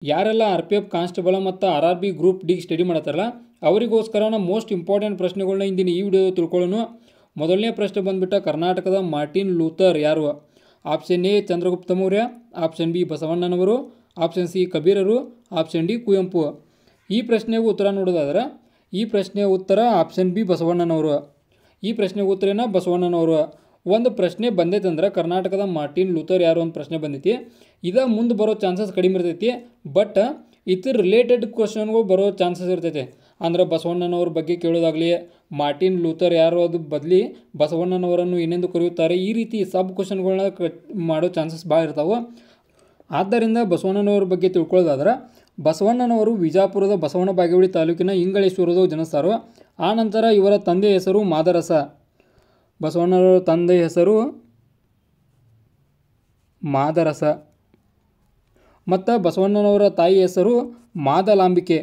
ಯಾರೆಲ್ಲ R P F constable ಮತ್ತು R R B group D study ಮಾಡತ್ತಾರಲ್ಲ ಅವರಿಗೋಸ್ಕರ ಮೋಸ್ಟ್ ಇಂಪಾರ್ಟೆಂಟ್ ಪ್ರಶ್ನೆಗಳನ್ನ ಇಂದಿನ ಈ ವಿಡಿಯೋ ತಿಳ್ಕೊಳ್ಳೋಣ. ಮೊದಲನೇ ಪ್ರಶ್ನೆ ಬಂದುಬಿಟ್ಟು ಕರ್ನಾಟಕದ ಮಾರ್ಟಿನ್ ಲೂಥರ್ ಯಾರು? Option A Chandragupta Maurya, option B ಬಸವಣ್ಣನವರು, ಆಪ್ಷನ್ ಸಿ ಕಬೀರರು, ಆಪ್ಷನ್ ಡಿ ಕುವೆಂಪು. ಈ ಪ್ರಶ್ನೆಗೆ ಉತ್ತರ ನೋಡೋದಾದ್ರೆ ಈ ಪ್ರಶ್ನೆಯ ಉತ್ತರ ಆಪ್ಷನ್ ಬಿ ಬಸವಣ್ಣನವರು. ಈ ಪ್ರಶ್ನೆಗೆ ಉತ್ತರನ ಬಸವಣ್ಣನವರು. ಒಂದು ಪ್ರಶ್ನೆ ಬಂದೈತಂದ್ರೆ ಕರ್ನಾಟಕದ ಮಾರ್ಟಿನ್ ಲೂಥರ್ ಯಾರು ಅಂತ ಪ್ರಶ್ನೆ ಬಂದೈತಿ. ಇದು ಮುಂದೆ ಬರೋ ಚಾನ್ಸಸ್ ಕಡಿಮೆ ಇರ್ತೈತಿ. ಬಟ್ ಇದ್ರ ರಿಲೇಟೆಡ್ ಕ್ವಶನ್ಗಳು ಬರೋ ಚಾನ್ಸಸ್ ಇರ್ತೈತೆ. ಅಂದ್ರೆ ಬಸವಣ್ಣನವ್ರ ಬಗ್ಗೆ ಕೇಳೋದಾಗಲಿ, ಮಾರ್ಟಿನ್ ಲೂಥರ್ ಯಾರು ಅದು ಬದಲಿ ಬಸವಣ್ಣನವರನ್ನು ಏನೆಂದು ಕರೆಯುತ್ತಾರೆ, ಈ ರೀತಿ ಸಬ್ ಕ್ವಶನ್ಗಳನ್ನ ಮಾಡೋ ಚಾನ್ಸಸ್ ಭಾಳ ಇರ್ತಾವೆ. ಆದ್ದರಿಂದ ಬಸವಣ್ಣನವ್ರ ಬಗ್ಗೆ ತಿಳ್ಕೊಳ್ಳೋದಾದ್ರೆ ಬಸವಣ್ಣನವರು ವಿಜಾಪುರದ ಬಸವನ ಬಾಗೇವಾಡಿ ತಾಲೂಕಿನ ಇಂಗಳೇಶ್ವರದ ಜನಿಸ್ತಾರೋ. ಆನಂತರ ಇವರ ತಂದೆಯ ಹೆಸರು ಮಾದರಸ. ಬಸವಣ್ಣನವರ ತಂದೆಯ ಹೆಸರು ಮಾದರಸ ಮತ್ತು ಬಸವಣ್ಣನವರ ತಾಯಿ ಹೆಸರು ಮಾದಲಾಂಬಿಕೆ.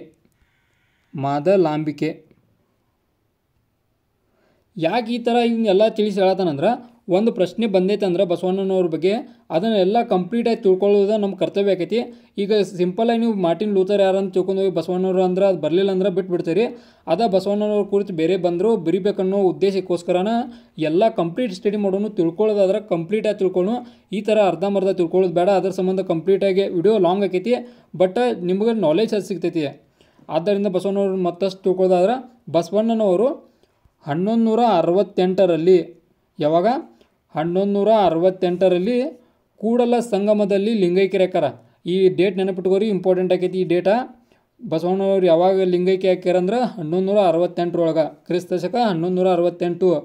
ಯಾಕೆ ಈ ಥರ ಇವನ್ನೆಲ್ಲ ತಿಳಿಸಿ ಹೇಳತ್ತಾನಂದ್ರೆ ಒಂದು ಪ್ರಶ್ನೆ ಬಂದೈತೆ ಅಂದ್ರೆ ಬಸವಣ್ಣನವ್ರ ಬಗ್ಗೆ ಅದನ್ನೆಲ್ಲ ಕಂಪ್ಲೀಟಾಗಿ ತಿಳ್ಕೊಳ್ಳೋದು ನಮ್ಮ ಕರ್ತವ್ಯ ಆಕೈತಿ. ಈಗ ಸಿಂಪಲಾಗಿ ನೀವು ಮಾರ್ಟಿನ್ ಲೂಥರ್ ಯಾರು ಅಂತ ತಿಳ್ಕೊಂಡು ಹೋಗಿ ಬಸವಣ್ಣವ್ರು ಅಂದ್ರೆ ಅದು ಬರಲಿಲ್ಲ ಅಂದ್ರೆ ಬಿಟ್ಬಿಡ್ತೀರಿ. ಅದ ಬಸವಣ್ಣನವ್ರ ಕುರಿತು ಬೇರೆ ಬಂದರೂ ಬರಿಬೇಕನ್ನೋ ಉದ್ದೇಶಕ್ಕೋಸ್ಕರನ ಎಲ್ಲ ಕಂಪ್ಲೀಟ್ ಸ್ಟಡಿ ಮಾಡೋನು. ತಿಳ್ಕೊಳ್ಳೋದಾದ್ರೆ ಕಂಪ್ಲೀಟಾಗಿ ತಿಳ್ಕೊಳ್ಳೋಣ. ಈ ಥರ ಅರ್ಧಂಬರ್ಧ ತಿಳ್ಕೊಳ್ಳೋದು ಬೇಡ. ಅದರ ಸಂಬಂಧ ಕಂಪ್ಲೀಟಾಗಿ ವಿಡಿಯೋ ಲಾಂಗ್ ಆಕೈತಿ, ಬಟ್ ನಿಮಗೆ ನಾಲೆಜ್ ಅದು ಸಿಗ್ತೈತಿ. ಆದ್ದರಿಂದ ಬಸವಣ್ಣವ್ರು ಮತ್ತಷ್ಟು ತಿಳ್ಕೊಳ್ಳೋದಾದ್ರೆ ಬಸವಣ್ಣನವರು 1168ರಲ್ಲಿ ಯಾವಾಗ 1168ರಲ್ಲಿ ಕೂಡಲ ಸಂಗಮದಲ್ಲಿ ಲಿಂಗೈಕ್ಯ ಹಾಕ್ಯಾರ. ಈ ಡೇಟ್ ನೆನಪಿಟ್ಕೋರಿ, ಇಂಪಾರ್ಟೆಂಟ್ ಆಕೈತಿ ಈ ಡೇಟ. ಬಸವಣ್ಣವ್ರು ಯಾವಾಗ ಲಿಂಗೈಕ್ಯ ಹಾಕ್ಯಾರ ಅಂದ್ರೆ 1168ರೊಳಗೆ, ಕ್ರಿಸ್ತ ಶಕ 1168.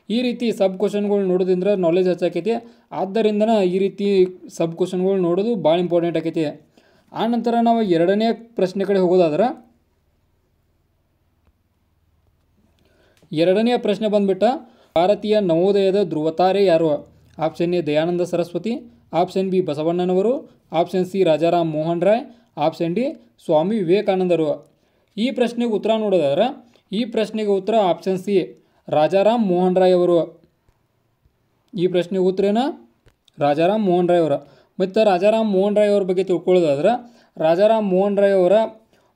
ಈ ರೀತಿ ಸಬ್ ಕ್ವಶನ್ಗಳು ನೋಡೋದ್ರಿಂದ ನಾಲೆಜ್ ಹೆಚ್ಚಾಕೈತಿ. ಆದ್ದರಿಂದನ ಈ ರೀತಿ ಸಬ್ ಕ್ವಶನ್ಗಳು ನೋಡೋದು ಭಾಳ ಇಂಪಾರ್ಟೆಂಟ್ ಆಕೈತಿ. ಆನಂತರ ನಾವು ಎರಡನೇ ಪ್ರಶ್ನೆ ಕಡೆ ಹೋಗೋದಾದ್ರೆ ಎರಡನೆಯ ಪ್ರಶ್ನೆ ಬಂದ್ಬಿಟ್ಟು ಭಾರತೀಯ ನವೋದಯದ ಧ್ರುವತಾರೆ ಯಾರು? Option A Dayananda Saraswati, option B ಬಸವಣ್ಣನವರು, option C Rajaram Mohan Roy, option D Swami ವಿವೇಕಾನಂದರು. ಈ ಪ್ರಶ್ನೆಗೆ ಉತ್ತರ ನೋಡೋದಾದ್ರೆ ಈ ಪ್ರಶ್ನೆಗೆ ಉತ್ತರ ಆಪ್ಷನ್ ಸಿ ರಾಜಾರಾಮ್ ಮೋಹನ್ ರಾಯ್ ಅವರು. ಈ ಪ್ರಶ್ನೆಗೆ ಉತ್ತರೇನ ರಾಜಾರಾಮ್ ಮೋಹನ್ ರಾಯ್ ಅವರು. ಮತ್ತು ರಾಜಾರಾಮ್ ಮೋಹನ್ ರಾಯ್ ಅವ್ರ ಬಗ್ಗೆ ತಿಳ್ಕೊಳ್ಳೋದಾದ್ರೆ ರಾಜಾರಾಮ್ ಮೋಹನ್ ರಾಯ್ ಅವರ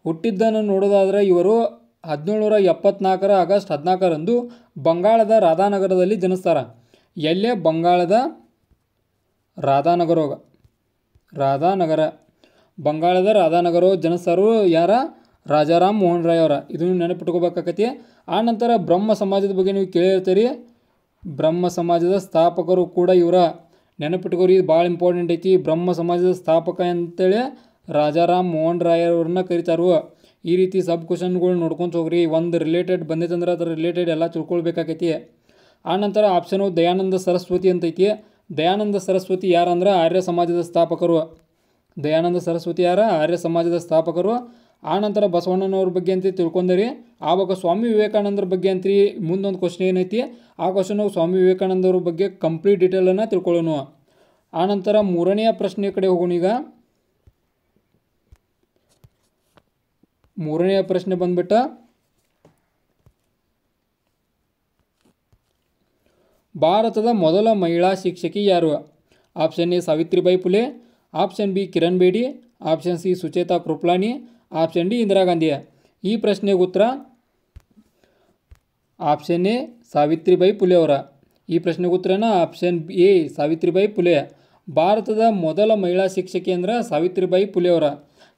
ಹುಟ್ಟಿದ್ದನ್ನು ನೋಡೋದಾದ್ರೆ ಇವರು 1774 ಆಗಸ್ಟ್ 14ರಂದು ಬಂಗಾಳದ ರಾಧಾನಗರದಲ್ಲಿ ಜನಿಸ್ತಾರೆ. ಎಲ್ಲೇ ಬಂಗಾಳದ ಬಂಗಾಳದ ರಾಧಾನಗರ ಜನಿಸ್ತಾರು ಯಾರ? ರಾಜಾರಾಮ್ ಮೋಹನ್ ರಾಯ್ ಅವರ. ಇದನ್ನು ನೆನಪಿಟ್ಕೋಬೇಕಾಕತಿ. ಆನಂತರ ಬ್ರಹ್ಮ ಸಮಾಜದ ಬಗ್ಗೆ ನೀವು ಕೇಳಿರ್ತೀರಿ. ಬ್ರಹ್ಮ ಸಮಾಜದ ಸ್ಥಾಪಕರು ಕೂಡ ಇವರ. ನೆನಪಿಟ್ಕೋರಿ, ಭಾಳ ಇಂಪಾರ್ಟೆಂಟ್ ಐತಿ. ಬ್ರಹ್ಮ ಸಮಾಜದ ಸ್ಥಾಪಕ ಅಂತೇಳಿ ರಾಜಾರಾಮ್ ಮೋಹನ್ ರಾಯ್ ಅವ್ರನ್ನ ಕರೀತಾರು. ಈ ರೀತಿ ಸಬ್ ಕ್ವಶನ್ಗಳು ನೋಡ್ಕೊಂತ ಹೋಗ್ರಿ. ಒಂದು ರಿಲೇಟೆಡ್ ಬಂದೈತಂದ್ರೆ ಅದರ ರಿಲೇಟೆಡ್ ಎಲ್ಲ ತಿಳ್ಕೊಳ್ಬೇಕಾಕೈತಿ. ಆನಂತರ ಆಪ್ಷನು ದಯಾನಂದ ಸರಸ್ವತಿ ಅಂತೈತಿ. ದಯಾನಂದ ಸರಸ್ವತಿ ಯಾರಂದ್ರೆ ಆರ್ಯ ಸಮಾಜದ ಸ್ಥಾಪಕರು. ದಯಾನಂದ ಸರಸ್ವತಿ ಯಾರ? ಆರ್ಯ ಸಮಾಜದ ಸ್ಥಾಪಕರು. ಆನಂತರ ಬಸವಣ್ಣನವ್ರ ಬಗ್ಗೆ ಅಂತ ತಿಳ್ಕೊಂಡರಿ. ಆವಾಗ ಸ್ವಾಮಿ ವಿವೇಕಾನಂದರ ಬಗ್ಗೆ ಅಂತೀರಿ. ಮುಂದೊಂದು ಕ್ವಶನ್ ಏನೈತಿ, ಆ ಕ್ವಶನು ಸ್ವಾಮಿ ವಿವೇಕಾನಂದವ್ರ ಬಗ್ಗೆ ಕಂಪ್ಲೀಟ್ ಡೀಟೇಲನ್ನು ತಿಳ್ಕೊಳ್ಳೋಣ. ಆನಂತರ ಮೂರನೆಯ ಪ್ರಶ್ನೆ ಕಡೆ ಹೋಗೋಣ. ಈಗ ಮೂರನೆಯ ಪ್ರಶ್ನೆ ಬಂದ್ಬಿಟ್ಟು ಭಾರತದ ಮೊದಲ ಮಹಿಳಾ ಶಿಕ್ಷಕಿ ಯಾರು? Option A Savitribai Phule, option B Kiran Bedi, option C Sucheta Kripalani, option D Indira Gandhi. ಈ ಪ್ರಶ್ನೆಗೆ ಉತ್ತರ ಆಪ್ಷನ್ ಎ ಸಾವಿತ್ರಿಬಾಯಿ ಫುಲೆ ಅವರ. ಈ ಪ್ರಶ್ನೆಗೆ ಉತ್ತರನ ಆಪ್ಷನ್ ಎ ಸಾವಿತ್ರಿಬಾಯಿ ಫುಲೆ. ಭಾರತದ ಮೊದಲ ಮಹಿಳಾ ಶಿಕ್ಷಕಿ ಅಂದ್ರೆ ಸಾವಿತ್ರಿಬಾಯಿ ಫುಲೆ ಅವರ.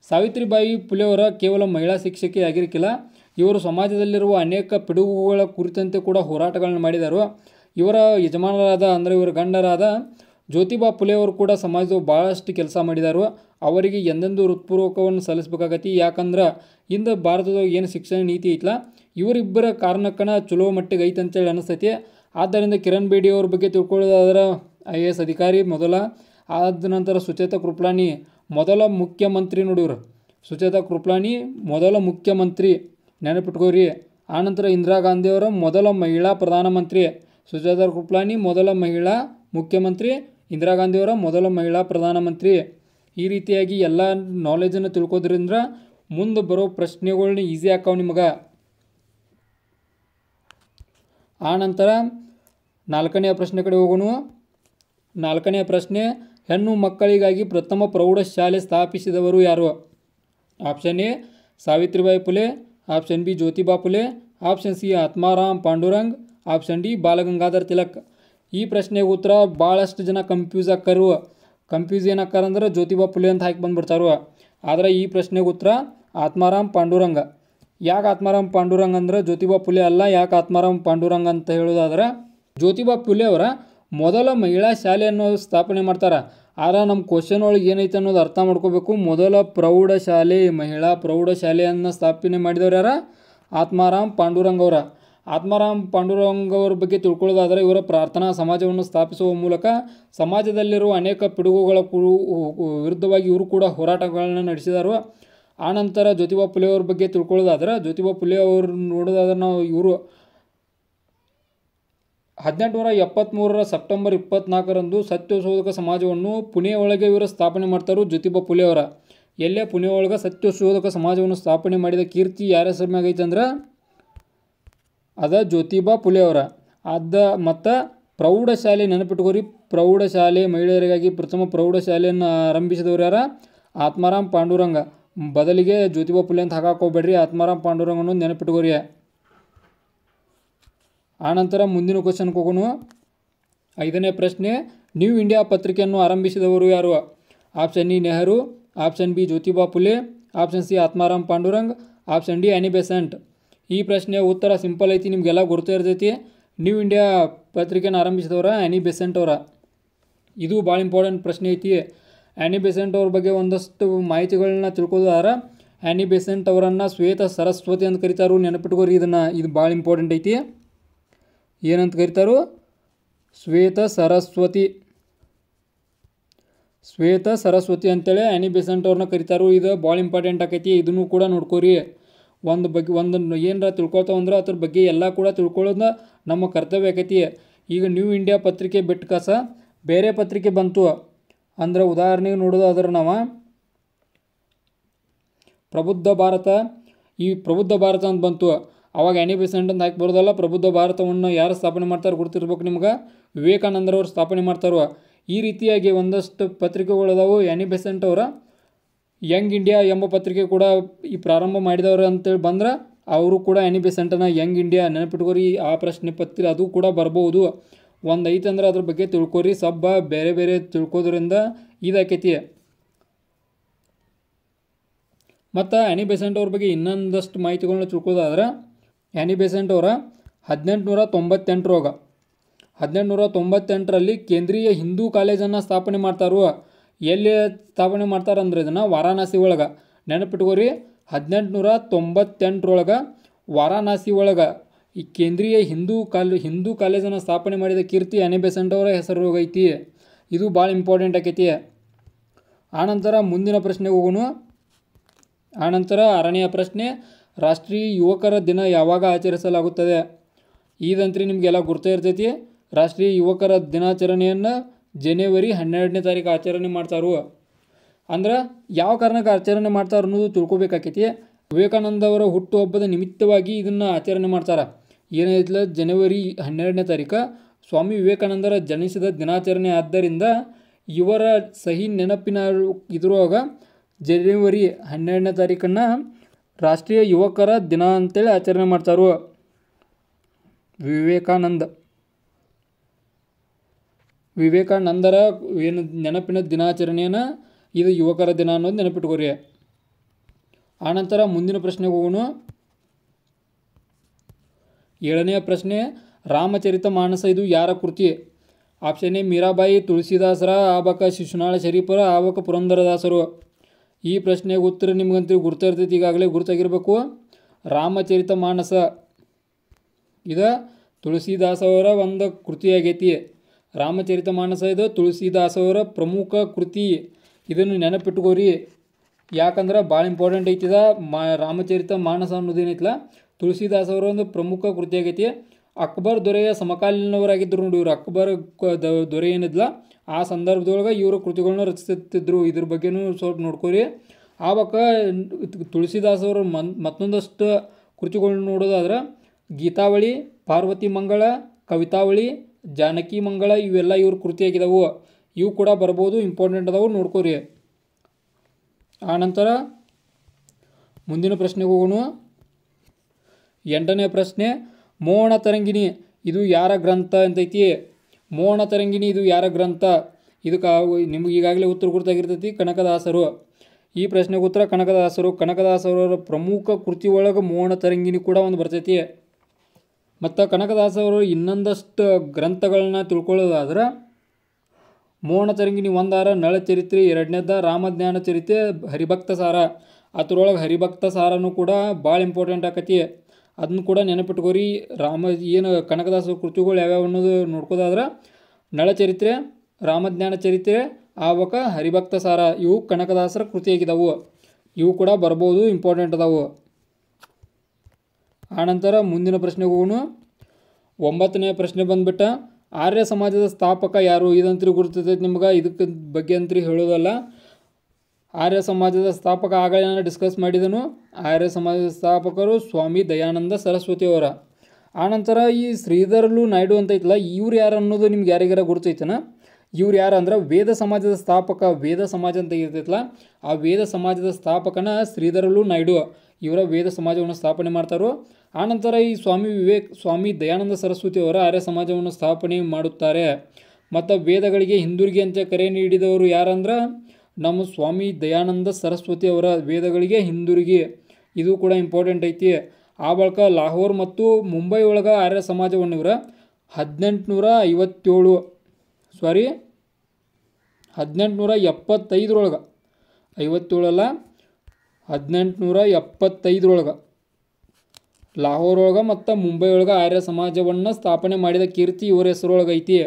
ಸಾವಿತ್ರಿಬಾಯಿ ಫುಲೆ ಅವರ ಕೇವಲ ಮಹಿಳಾ ಶಿಕ್ಷಕಿ ಆಗಿರಕ್ಕಿಲ್ಲ, ಇವರು ಸಮಾಜದಲ್ಲಿರುವ ಅನೇಕ ಪಿಡುಗುಗಳ ಕುರಿತಂತೆ ಕೂಡ ಹೋರಾಟಗಳನ್ನು ಮಾಡಿದರು. ಇವರ ಯಜಮಾನರಾದ ಅಂದರೆ ಇವರ ಗಂಡರಾದ ಜ್ಯೋತಿಬಾ ಫುಲೆ ಅವರು ಕೂಡ ಸಮಾಜದ ಭಾಳಷ್ಟು ಕೆಲಸ ಮಾಡಿದರು. ಅವರಿಗೆ ಎಂದೆಂದು ಹೃತ್ಪೂರ್ವಕವನ್ನು ಸಲ್ಲಿಸಬೇಕಾಗತಿ. ಯಾಕಂದ್ರೆ ಇಂದು ಭಾರತದ ಏನು ಶಿಕ್ಷಣ ನೀತಿ ಐತಲ್ಲ ಇವರಿಬ್ಬರ ಕಾರಣಕ್ಕನ ಚಲೋ ಮಟ್ಟಿಗೆ ಐತೆ ಅಂತೇಳಿ ಅನಿಸ್ತೈತಿ. ಆದ್ದರಿಂದ ಕಿರಣ್ ಬೇಡಿ ಅವ್ರ ಬಗ್ಗೆ ತಿಳ್ಕೊಳ್ಳೋದಾದ್ರೆ IAS ಅಧಿಕಾರಿ ಮೊದಲ. ಆದ ನಂತರ ಸುಚೇತಾ ಕೃಪಲಾನಿ ಮೊದಲ ಮುಖ್ಯಮಂತ್ರಿ ನೋಡಿವ್ರು. ಸುಚೇತಾ ಕೃಪಲಾನಿ ಮೊದಲ ಮುಖ್ಯಮಂತ್ರಿ, ನೆನಪಿಟ್ಕೋರಿ. ಆನಂತರ ಇಂದಿರಾ ಗಾಂಧಿಯವರ ಮೊದಲ ಮಹಿಳಾ ಪ್ರಧಾನಮಂತ್ರಿ. ಸುಚೇತಾ ಕೃಪಲಾನಿ ಮೊದಲ ಮಹಿಳಾ ಮುಖ್ಯಮಂತ್ರಿ, ಇಂದಿರಾ ಗಾಂಧಿಯವರ ಮೊದಲ ಮಹಿಳಾ ಪ್ರಧಾನಮಂತ್ರಿ. ಈ ರೀತಿಯಾಗಿ ಎಲ್ಲ ನಾಲೆಜನ್ನು ತಿಳ್ಕೋದ್ರಿಂದ ಮುಂದೆ ಬರೋ ಪ್ರಶ್ನೆಗಳನ್ನ ಈಸಿ ಆಕಾವು ನಿಮಗೆ. ಆನಂತರ ನಾಲ್ಕನೆಯ ಪ್ರಶ್ನೆ ಕಡೆ ಹೋಗೋಣ. ನಾಲ್ಕನೆಯ ಪ್ರಶ್ನೆ, ಹೆಣ್ಣು ಮಕ್ಕಳಿಗಾಗಿ ಪ್ರಥಮ ಪ್ರೌಢಶಾಲೆ ಸ್ಥಾಪಿಸಿದವರು ಯಾರು? Option A Savitribai Phule, option B Jyotiba Phule, option C Atmaram Pandurang, option D Balgangadhar Tilak. ಈ ಪ್ರಶ್ನೆಗೆ ಉತ್ತರ ಭಾಳಷ್ಟು ಜನ ಕನ್ಫ್ಯೂಸ್ ಏನಾಕಾರ ಅಂದ್ರೆ ಜ್ಯೋತಿಬಾ ಫುಲೆ ಅಂತ ಹಾಕಿ ಬಂದುಬಿಡ್ತಾರು. ಆದರೆ ಈ ಪ್ರಶ್ನೆಗೆ ಉತ್ತರ ಆತ್ಮಾರಾಮ್ ಪಾಂಡುರಂಗ. ಯಾಕೆ ಆತ್ಮಾರಾಮ್ ಪಾಂಡುರಂಗ್ ಅಂದ್ರೆ ಜ್ಯೋತಿಬಾ ಫುಲೆ ಅಲ್ಲ. ಯಾಕೆ ಆತ್ಮಾರಾಮ್ ಪಾಂಡುರಂಗ್ ಅಂತ ಹೇಳೋದಾದ್ರೆ ಜ್ಯೋತಿಬಾ ಫುಲೆ ಅವರ ಮೊದಲ ಮಹಿಳಾ ಶಾಲೆಯನ್ನು ಸ್ಥಾಪನೆ ಮಾಡ್ತಾರೆ. ಆದರೆ ನಮ್ಮ ಕ್ವಶನ್ ಒಳಗೆ ಏನೈತೆ ಅನ್ನೋದು ಅರ್ಥ ಮಾಡ್ಕೋಬೇಕು. ಮೊದಲ ಪ್ರೌಢಶಾಲೆ, ಮಹಿಳಾ ಪ್ರೌಢಶಾಲೆಯನ್ನು ಸ್ಥಾಪನೆ ಮಾಡಿದವರು ಯಾರ? ಆತ್ಮಾರಾಮ್ ಪಾಂಡುರಂಗ್ ಅವರ. ಆತ್ಮಾರಾಮ್ ಪಾಂಡುರಂಗ್ ಅವ್ರ ಬಗ್ಗೆ ತಿಳ್ಕೊಳ್ಳೋದಾದರೆ ಇವರ ಪ್ರಾರ್ಥನಾ ಸಮಾಜವನ್ನು ಸ್ಥಾಪಿಸುವ ಮೂಲಕ ಸಮಾಜದಲ್ಲಿರುವ ಅನೇಕ ಪಿಡುಗುಗಳ ವಿರುದ್ಧವಾಗಿ ಇವರು ಕೂಡ ಹೋರಾಟಗಳನ್ನು ನಡೆಸಿದರು. ಆನಂತರ ಜ್ಯೋತಿಬಾ ಫುಲೆ ಅವ್ರ ಬಗ್ಗೆ ತಿಳ್ಕೊಳ್ಳೋದಾದ್ರೆ ಜ್ಯೋತಿಬಾ ಫುಲೆ ಅವರು ನೋಡೋದಾದ್ರೆ ನಾವು ಇವರು 1873 ಸೆಪ್ಟೆಂಬರ್ 24 ಸತ್ಯಶೋಧಕ ಸಮಾಜವನ್ನು ಪುಣೆ ಒಳಗೆ ಇವರು ಸ್ಥಾಪನೆ ಮಾಡ್ತಾರೆ. ಜ್ಯೋತಿಬಾ ಫುಲೆ ಅವರ ಎಲ್ಲೇ ಪುಣೆ ಒಳಗೆ ಸತ್ಯಶೋಧಕ ಸಮಾಜವನ್ನು ಸ್ಥಾಪನೆ ಮಾಡಿದ ಕೀರ್ತಿ ಯಾರ ಹೆಸರು ಮ್ಯಾಗ ಐತೆ ಅಂದ್ರೆ ಅದ ಜ್ಯೋತಿಬಾ ಫುಲೆ ಅವರ. ಮತ್ತು ಪ್ರೌಢಶಾಲೆ ನೆನಪಿಟ್ಕೋರಿ, ಪ್ರೌಢಶಾಲೆ ಮಹಿಳೆಯರಿಗಾಗಿ ಪ್ರಥಮ ಪ್ರೌಢಶಾಲೆಯನ್ನು ಆರಂಭಿಸಿದವರು ಯಾರ? ಆತ್ಮಾರಾಮ್ ಪಾಂಡುರಂಗ. ಬದಲಿಗೆ ಜ್ಯೋತಿಬಾ ಫುಲೆ ಅಂತ ಹಾಕೋಬೇಡ್ರಿ, ಆತ್ಮಾರಾಮ್ ಪಾಂಡುರಂಗನ್ನು ನೆನಪಿಟ್ಕೋರಿ. ಆನಂತರ ಮುಂದಿನ ಕ್ವಶನ್ಗೆ ಹೋಗೋಣ. 5ನೇ ಪ್ರಶ್ನೆ, ನ್ಯೂ ಇಂಡಿಯಾ ಪತ್ರಿಕೆಯನ್ನು ಆರಂಭಿಸಿದವರು ಯಾರು? Option E Nehru, option B Jyotiba Phule, option C Atmaram Pandurang, option D ಆನಿ ಬೆಸೆಂಟ್. ಈ ಪ್ರಶ್ನೆಯ ಉತ್ತರ ಸಿಂಪಲ್ ಐತಿ, ನಿಮಗೆಲ್ಲ ಗುರುತು ಇರ್ತೈತಿ. ನ್ಯೂ ಇಂಡಿಯಾ ಪತ್ರಿಕೆಯನ್ನು ಆರಂಭಿಸಿದವರ ಆನಿ ಬೆಸೆಂಟ್ ಅವರ. ಇದು ಭಾಳ ಇಂಪಾರ್ಟೆಂಟ್ ಪ್ರಶ್ನೆ ಐತಿ. ಆನಿ ಬೆಸೆಂಟ್ ಅವ್ರ ಬಗ್ಗೆ ಒಂದಷ್ಟು ಮಾಹಿತಿಗಳನ್ನ ತಿಳ್ಕೊಳ್ಳೋದಾದ್ರೆ ಆನಿ ಬೆಸೆಂಟ್ ಅವರನ್ನು ಶ್ವೇತ ಸರಸ್ವತಿ ಅಂತ ಕರೀತಾರು. ನೆನಪಿಟ್ಕೋರಿ ಇದನ್ನು, ಇದು ಭಾಳ ಇಂಪಾರ್ಟೆಂಟ್ ಐತಿ. ಏನಂತ ಕರೀತಾರು? ಶ್ವೇತ ಸರಸ್ವತಿ. ಶ್ವೇತ ಸರಸ್ವತಿ ಅಂತೇಳಿ ಆನಿ ಬೆಸೆಂಟ್ ಅವ್ರನ್ನ ಕರೀತಾರು. ಇದು ಭಾಳ ಇಂಪಾರ್ಟೆಂಟ್ ಆಕೈತಿ, ಇದನ್ನು ಕೂಡ ನೋಡ್ಕೋರಿ. ಒಂದು ಏನರ ತಿಳ್ಕೊತಾವಂದ್ರೆ ಅದ್ರ ಬಗ್ಗೆ ಎಲ್ಲ ಕೂಡ ತಿಳ್ಕೊಳ್ಳೋದು ನಮ್ಮ ಕರ್ತವ್ಯ ಆಕೈತಿ. ಈಗ ನ್ಯೂ ಇಂಡಿಯಾ ಪತ್ರಿಕೆ ಬಿಟ್ಟು ಕಸ ಬೇರೆ ಪತ್ರಿಕೆ ಬಂತು ಅಂದ್ರೆ ಉದಾಹರಣೆಗೆ ನೋಡೋದಾದ್ರೆ ನಾವು ಪ್ರಬುದ್ಧ ಭಾರತ, ಈ ಪ್ರಬುದ್ಧ ಭಾರತ ಅಂತ ಬಂತು. ಅವಾಗ ಆನಿ ಬೆಸೆಂಟ್ ಅಂತ ಹಾಕಿ ಬರೋದಲ್ಲ. ಪ್ರಬುದ್ಧ ಭಾರತವನ್ನು ಯಾರು ಸ್ಥಾಪನೆ ಮಾಡ್ತಾರೆ ಗುರುತಿರ್ಬೇಕು ನಿಮ್ಗೆ? ವಿವೇಕಾನಂದರವ್ರು ಸ್ಥಾಪನೆ ಮಾಡ್ತಾರೋ. ಈ ರೀತಿಯಾಗಿ ಒಂದಷ್ಟು ಪತ್ರಿಕೆಗಳದಾವು. ಆನಿ ಬೆಸೆಂಟ್ ಅವರ ಯಂಗ್ ಇಂಡಿಯಾ ಎಂಬ ಪತ್ರಿಕೆ ಕೂಡ ಈ ಪ್ರಾರಂಭ ಮಾಡಿದವರು ಅಂತೇಳಿ ಬಂದ್ರೆ ಅವರು ಕೂಡ ಆನಿ ಬೆಸೆಂಟನ ಯಂಗ್ ಇಂಡಿಯಾ. ನೆನಪಿಟ್ಕೋರಿ, ಆ ಪ್ರಶ್ನೆ ಪತ್ರಿಕೆ ಅದು ಕೂಡ ಬರ್ಬೋದು. ಒಂದು ಐತಂದ್ರೆ ಅದ್ರ ಬಗ್ಗೆ ತಿಳ್ಕೊರಿ. ಬೇರೆ ಬೇರೆ ತಿಳ್ಕೋದ್ರಿಂದ ಇದಾಕೈತಿ. ಮತ್ತು ಆನಿ ಬೆಸೆಂಟ್ ಅವ್ರ ಬಗ್ಗೆ ಇನ್ನೊಂದಷ್ಟು ಮಾಹಿತಿಗಳನ್ನ ತಿಳ್ಕೋದಾದ್ರೆ ಆನಿ ಬೆಸೆಂಟ್ ಅವರ 1898ರಲ್ಲಿ ಕೇಂದ್ರೀಯ ಹಿಂದೂ ಕಾಲೇಜನ್ನು ಸ್ಥಾಪನೆ ಮಾಡ್ತಾರು. ಎಲ್ಲಿ ಸ್ಥಾಪನೆ ಮಾಡ್ತಾರಂದ್ರೆ ಇದನ್ನು ವಾರಾಣಸಿ ಒಳಗೆ. ನೆನಪಿಟ್ಕೋರಿ, 1898ರೊಳಗೆ ವಾರಾಣಸಿ ಒಳಗೆ ಈ ಕೇಂದ್ರೀಯ ಹಿಂದೂ ಕಾಲೇಜನ್ನು ಸ್ಥಾಪನೆ ಮಾಡಿದ ಕೀರ್ತಿ ಆನಿ ಬೆಸೆಂಟ್ ಅವರ ಹೆಸರು ಐತಿ. ಇದು ಭಾಳ ಇಂಪಾರ್ಟೆಂಟ್ ಆಕೈತಿ. ಆನಂತರ ಮುಂದಿನ ಪ್ರಶ್ನೆಗೆ ಹೋಗೋಣ. ಆನಂತರ 6ನೆಯ ಪ್ರಶ್ನೆ, ರಾಷ್ಟ್ರೀಯ ಯುವಕರ ದಿನ ಯಾವಾಗ ಆಚರಿಸಲಾಗುತ್ತದೆ? ಇದಂತ್ರಿ ನಿಮಗೆಲ್ಲ ಗುರ್ತಾ ಇರ್ತೈತಿ. ರಾಷ್ಟ್ರೀಯ ಯುವಕರ ದಿನಾಚರಣೆಯನ್ನು ಜನವರಿ 12ನೇ ತಾರೀಕು ಆಚರಣೆ ಮಾಡ್ತಾರು. ಅಂದ್ರೆ ಯಾವ ಕಾರಣಕ್ಕೆ ಆಚರಣೆ ಮಾಡ್ತಾರೆ ಅನ್ನೋದು ತಿಳ್ಕೊಬೇಕಾಕೈತಿ. ವಿವೇಕಾನಂದ ಅವರ ಹುಟ್ಟುಹಬ್ಬದ ನಿಮಿತ್ತವಾಗಿ ಇದನ್ನು ಆಚರಣೆ ಮಾಡ್ತಾರೆ. ಏನೈತಿಲ್ಲ, ಜನವರಿ 12ನೇ ತಾರೀಕು ಸ್ವಾಮಿ ವಿವೇಕಾನಂದರ ಜನಿಸಿದ ದಿನಾಚರಣೆ. ಆದ್ದರಿಂದ ಇವರ ಸಹಿ ನೆನಪಿನ ಇದ್ರೊಳಗ ಜನವರಿ 12ನೇ ತಾರೀಕನ್ನು ರಾಷ್ಟ್ರೀಯ ಯುವಕರ ದಿನ ಅಂತೇಳಿ ಆಚರಣೆ ಮಾಡ್ತಾರು. ವಿವೇಕಾನಂದರ ಏನು ನೆನಪಿನ ದಿನಾಚರಣೆಯನ್ನು ಇದು ಯುವಕರ ದಿನ ಅನ್ನೋದು ನೆನಪಿಟ್ಕೋರಿ. ಆನಂತರ ಮುಂದಿನ ಪ್ರಶ್ನೆಗೆ ಹೋಗೋಣ. 7ನೆಯ ಪ್ರಶ್ನೆ, ರಾಮಚರಿತ ಮಾನಸ ಇದು ಯಾರ ಕೃತಿ? ಆಪ್ಷನ್ ಎ ಮೀರಾಬಾಯಿ, ತುಳಸಿದಾಸರ, ಆಬಕ ಶಿಶುನಾಳ ಶರೀಫರ, ಆಬಕ ಪುರಂದರದಾಸರು. ಈ ಪ್ರಶ್ನೆಗೆ ಉತ್ತರ ನಿಮ್ಗಂತೂ ಗುರ್ತಿರ್ತೈತಿ, ಈಗಾಗಲೇ ಗುರ್ತಾಗಿರ್ಬೇಕು. ರಾಮಚರಿತ ಮಾನಸ ಇದು ತುಳಸಿದಾಸವರ ಒಂದು ಕೃತಿಯಾಗೈತಿ. ರಾಮಚರಿತ ಮಾನಸ ಇದು ತುಳಸಿದಾಸವರ ಪ್ರಮುಖ ಕೃತಿ. ಇದನ್ನು ನೆನಪಿಟ್ಕೋರಿ, ಯಾಕಂದ್ರೆ ಭಾಳ ಇಂಪಾರ್ಟೆಂಟ್ ಐತಿದ. ರಾಮಚರಿತ ಮಾನಸ ಅನ್ನೋದೇನೈತಿಲ್ಲ ತುಳಸಿದಾಸವರ ಒಂದು ಪ್ರಮುಖ ಕೃತಿ ಆಗೈತಿ. ಅಕ್ಬರ್ ದೊರೆಯ ಸಮಕಾಲೀನವರಾಗಿದ್ದರು ನೋಡಿ ಇವರು. ಅಕ್ಬರ್ ದೊರೆ ಏನಿದ್ಲ ಆ ಸಂದರ್ಭದೊಳಗೆ ಇವರ ಕೃತಿಗಳನ್ನ ರಚಿಸುತ್ತಿದ್ದರು. ಇದ್ರ ಬಗ್ಗೆನೂ ಸ್ವಲ್ಪ ನೋಡ್ಕೋರಿ. ಆವಾಗ ತುಳಸಿದಾಸವರು ಮತ್ತೊಂದಷ್ಟು ಕೃತಿಗಳನ್ನ ನೋಡೋದಾದ್ರೆ ಗೀತಾವಳಿ, ಪಾರ್ವತಿ ಮಂಗಳ, ಕವಿತಾವಳಿ, ಜಾನಕಿ ಮಂಗಳ ಇವೆಲ್ಲ ಇವ್ರ ಕೃತಿಯಾಗಿದ್ದಾವೆ. ಇವು ಕೂಡ ಬರ್ಬೋದು, ಇಂಪಾರ್ಟೆಂಟ್ ಅದಾವು, ನೋಡ್ಕೋರಿ. ಆನಂತರ ಮುಂದಿನ ಪ್ರಶ್ನೆಗೆ ಹೋಗೋಣ. 8ನೇ ಪ್ರಶ್ನೆ, ಮೋಹನ ತರಂಗಿಣಿ ಇದು ಯಾರ ಗ್ರಂಥ ಅಂತೈತಿ? ಮೋಹನ ತರಂಗಿಣಿ ಇದು ಯಾರ ಗ್ರಂಥ? ಇದಕ್ಕೆ ನಿಮ್ಗೆ ಈಗಾಗಲೇ ಉತ್ತರ ಗುರ್ತಾಗಿರ್ತೈತಿ, ಕನಕದಾಸರು. ಈ ಪ್ರಶ್ನೆಗೆ ಉತ್ತರ ಕನಕದಾಸರು. ಕನಕದಾಸರವರ ಪ್ರಮುಖ ಕೃತಿ ಒಳಗೆ ಮೋಹನ ತರಂಗಿಣಿ ಕೂಡ ಒಂದು ಬರ್ತೈತಿ. ಮತ್ತು ಕನಕದಾಸರು ಇನ್ನೊಂದಷ್ಟು ಗ್ರಂಥಗಳನ್ನ ತಿಳ್ಕೊಳ್ಳೋದಾದ್ರೆ ಮೋಹನ ತರಂಗಿಣಿ ಒಂದಾರ ನಳಚರಿತ್ರೆ, ಎರಡನೇದ ರಾಮಜ್ಞಾನ ಚರಿತ್ರೆ, ಹರಿಭಕ್ತ ಸಾರ. ಅದರೊಳಗೆ ಹರಿಭಕ್ತ ಸಾರನೂ ಕೂಡ ಭಾಳ ಇಂಪಾರ್ಟೆಂಟ್ ಆಕತಿ. ಅದನ್ನು ಕೂಡ ನೆನಪಿಟ್ಕೋರಿ. ಏನು ಕನಕದಾಸರ ಕೃತಿಗಳು ಯಾವ್ಯಾವ ಅನ್ನೋದು ನೋಡ್ಕೋದಾದ್ರೆ ನಳಚರಿತ್ರೆ, ರಾಮಜ್ಞಾನ ಚರಿತ್ರೆ, ಆವಕ ಹರಿಭಕ್ತ ಸಾರ ಇವು ಕನಕದಾಸರ ಕೃತಿಯಾಗಿದ್ದಾವು. ಇವು ಕೂಡ ಬರ್ಬೋದು, ಇಂಪಾರ್ಟೆಂಟ್ ಅದಾವು. ಆನಂತರ ಮುಂದಿನ ಪ್ರಶ್ನೆಗೆ ಹೋಗೋಣ. 9ನೇ ಪ್ರಶ್ನೆ ಬಂದ್ಬಿಟ್ಟ, ಆರ್ಯ ಸಮಾಜದ ಸ್ಥಾಪಕ ಯಾರು? ಇದಂತ್ರಿ ಗುರುತೈತೆ ನಿಮ್ಗೆ, ಇದಕ್ಕೆ ಬಗ್ಗೆ ಅಂತ್ರಿ ಹೇಳೋದಲ್ಲ. ಆರ್ಯ ಸಮಾಜದ ಸ್ಥಾಪಕ ಆಗಲೇ ನಾನು ಡಿಸ್ಕಸ್ ಮಾಡಿದನು. ಆರ್ಯ ಸಮಾಜದ ಸ್ಥಾಪಕರು ಸ್ವಾಮಿ ದಯಾನಂದ ಸರಸ್ವತಿಯವರ. ಆನಂತರ ಈ ಶ್ರೀಧರಲು ನಾಯ್ಡು ಅಂತ ಐತಲ್ಲ, ಇವ್ರು ಯಾರು ಅನ್ನೋದು ನಿಮ್ಗೆ ಯಾರಿಗಾರ ಗುರುತೈತನ? ಇವ್ರು ಯಾರು ಅಂದ್ರೆ ವೇದ ಸಮಾಜದ ಸ್ಥಾಪಕ. ವೇದ ಸಮಾಜ ಅಂತ ಇರ್ತೈತಲ್ಲ, ಆ ವೇದ ಸಮಾಜದ ಸ್ಥಾಪಕನ ಶ್ರೀಧರಲು ನಾಯ್ಡು. ಇವರ ವೇದ ಸಮಾಜವನ್ನು ಸ್ಥಾಪನೆ ಮಾಡ್ತಾರೋ. ಆನಂತರ ಈ ಸ್ವಾಮಿ ದಯಾನಂದ ಸರಸ್ವತಿಯವರ ಆರ್ಯ ಸಮಾಜವನ್ನು ಸ್ಥಾಪನೆ ಮಾಡುತ್ತಾರೆ. ಮತ್ತು ವೇದಗಳಿಗೆ ಹಿಂದಿರುಗಿ ಅಂತ ಕರೆ ನೀಡಿದವರು ಯಾರಂದ್ರೆ ನಮ್ಮ ಸ್ವಾಮಿ ದಯಾನಂದ ಸರಸ್ವತಿಯವರ ವೇದಗಳಿಗೆ ಹಿಂದಿರುಗಿ. ಇದು ಕೂಡ ಇಂಪಾರ್ಟೆಂಟ್ ಐತಿ. ಆ ಬಳಿಕ ಲಾಹೋರ್ ಮತ್ತು ಮುಂಬೈ ಒಳಗೆ ಆರ್ಯ ಸಮಾಜವನ್ನು ಇವರ 1875 1875 57 1875 ಲಾಹೋರ್ ಒಳಗೆ ಮತ್ತು ಮುಂಬೈ ಒಳಗೆ ಆರ್ಯ ಸಮಾಜವನ್ನು ಸ್ಥಾಪನೆ ಮಾಡಿದ ಕೀರ್ತಿ ಇವರ ಹೆಸರೊಳಗೆ ಐತಿ.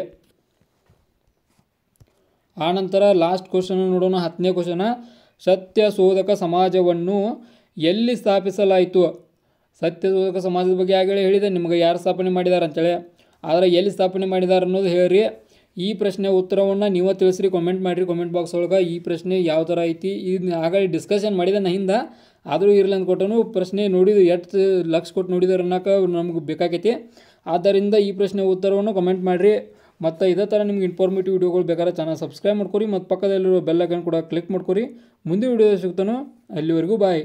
ಆನಂತರ ಲಾಸ್ಟ್ ಕ್ವಶನ್ ನೋಡೋಣ. 10ನೇ ಕ್ವಶನ, ಸತ್ಯಶೋಧಕ ಸಮಾಜವನ್ನು ಎಲ್ಲಿ ಸ್ಥಾಪಿಸಲಾಯಿತು? ಸತ್ಯಶೋಧಕ ಸಮಾಜದ ಬಗ್ಗೆ ಆಗಲೇ ಹೇಳಿದೆ ನಿಮ್ಗೆ, ಯಾರು ಸ್ಥಾಪನೆ ಮಾಡಿದ್ದಾರೆ ಅಂತೇಳಿ. ಆದರೆ ಎಲ್ಲಿ ಸ್ಥಾಪನೆ ಮಾಡಿದ್ದಾರೆ ಅನ್ನೋದು ಹೇಳ್ರಿ. ಈ ಪ್ರಶ್ನೆ ಉತ್ತರವನ್ನು ನೀವು ತಿಳಿಸ್ರಿ, ಕಾಮೆಂಟ್ ಮಾಡಿರಿ ಕಾಮೆಂಟ್ ಬಾಕ್ಸ್ ಒಳಗೆ. ಈ ಪ್ರಶ್ನೆ ಯಾವ ಥರ ಐತಿ ಇದನ್ನ ಆಗಲೇ ಡಿಸ್ಕಷನ್ ಮಾಡಿದ ಹಿಂದೆ, ಆದರೂ ಇರಲಿ ಅಂದ್ಕೊಟ್ಟನು. ಪ್ರಶ್ನೆ ನೋಡಿದ್ದು ಎಷ್ಟು ಲಕ್ಷ ಕೊಟ್ಟು ನೋಡಿದಾರೆ ಅನ್ನೋಕೆ ನಮ್ಗೆ ಬೇಕಾಗೈತಿ. ಆದ್ದರಿಂದ ಈ ಪ್ರಶ್ನೆ ಉತ್ತರವನ್ನು ಕಮೆಂಟ್ ಮಾಡಿರಿ. ಮತ್ತು ಇದೇ ಥರ ನಿಮ್ಗೆ ಇನ್ಫಾರ್ಮೇಟಿವ್ ವಿಡಿಯೋಗಳು ಬೇಕಾದ್ರೆ ಚಾನಲ್ ಸಬ್ಸ್ಕ್ರೈಬ್ ಮಾಡ್ಕೊರಿ ಮತ್ತು ಪಕ್ಕದಲ್ಲಿರೋ ಬೆಲ್ ಐಕಾನ್ ಕೂಡ ಕ್ಲಿಕ್ ಮಾಡ್ಕೊರಿ. ಮುಂದಿನ ವಿಡಿಯೋ ಸಿಗ್ತಾನೋ, ಅಲ್ಲಿವರೆಗೂ ಬಾಯ್.